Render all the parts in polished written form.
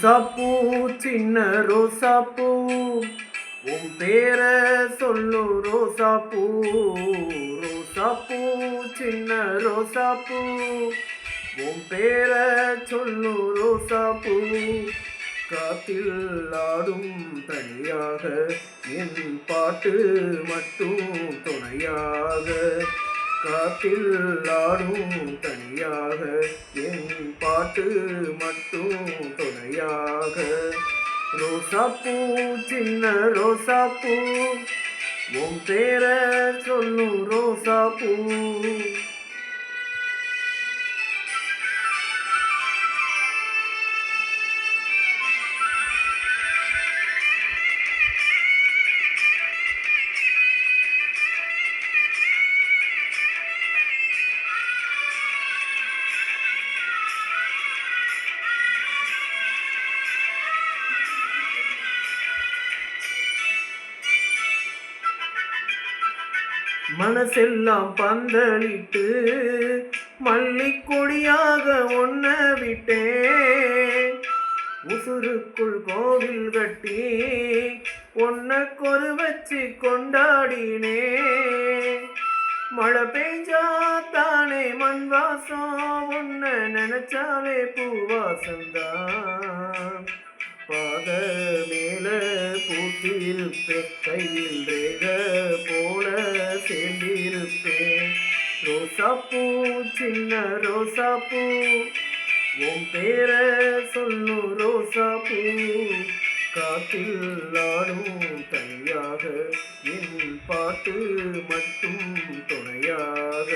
ரோசாப்பூ சின்ன ரோசாப்பூ உன் பேர சொல்லு ரோசாப்பூ. ரோசாப்பூ சின்ன ரோசாப்பூ உன் பேர சொல்லு ரோசாப்பூ. காத்தில் ஆடும் தனியாக என் பாட்டு மட்டும் துணையாக. காத்தில் ஆடும் தனியாக என் பாட்டு மட்டும் துணையாக. ரோசாப்பூ சின்ன ரோசாப்பூ உன் பேர சொல்லும் ரோசாப்பூ. மனசெல்லாம் பந்தளிட்டு மல்லிக்கொடியாக ஒன்ன விட்டேன். உசுருக்குள் கோவில் கட்டி ஒன்ன கொரு வச்சு கொண்டாடினே. மழை பெஞ்சா தானே மண் வாசம், ஒன்ன நினைச்சாலே பூவாசந்தான். பாத மேல பூத்திருப்பேன், கையில் ரேக போல சேர்ந்திருப்பேன். ரோசாப்பூ சின்ன ரோசாப்பூ உன் பேர சொல்லு ரோசாப்பூ. காத்தில் ஆடும் தனியாக என் பாட்டு மட்டும் துணையாக.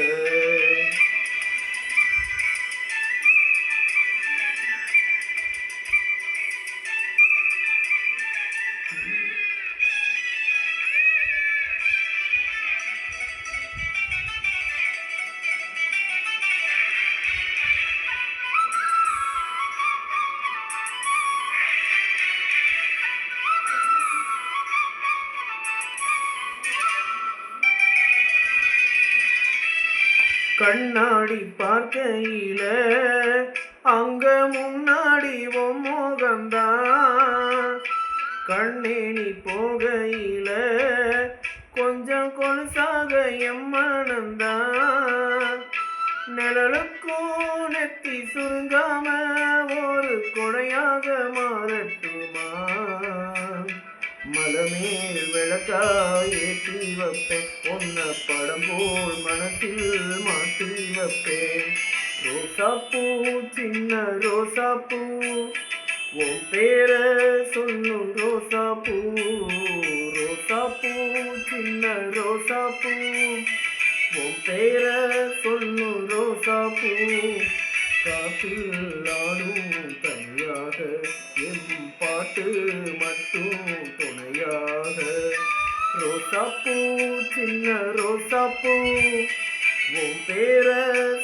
கண்ணாடி பார்க்கையில அங்க முன்னாடி உன் முகம்தான். கண்ணேணி போகையில கொஞ்சம் கொலுசாக என் மனந்தான். நிழலுக்கும் நெத்தி சுருங்காம ஒரு கொடையாக மாறட்டுமா. மலமேல் விளக்காய் ஏற்றி வைப்பேன், பொன்ன படம் போல் மனசில் மாற்றி வைப்பேன். ரோசாப்பூ சின்ன ரோசாப்பூ உன் பேர சொல்லும் ரோசாப்பூ. ரோசாப்பூ சின்ன ரோசாப்பூ உன் பேர சொல்லும் ரோசாப்பூ. காத்தில் ஆடும் தனியாக என் பாட்டு மட்டும் துணையாக. ரோசாப்பூ சின்ன ரோசாப்பூ உன் பேர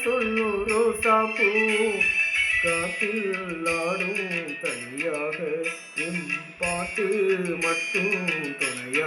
சொல்லும் ரோசாப்பூ. காத்தில் ஆடும் தனியாக என் பாட்டு மட்டும் துணையாக.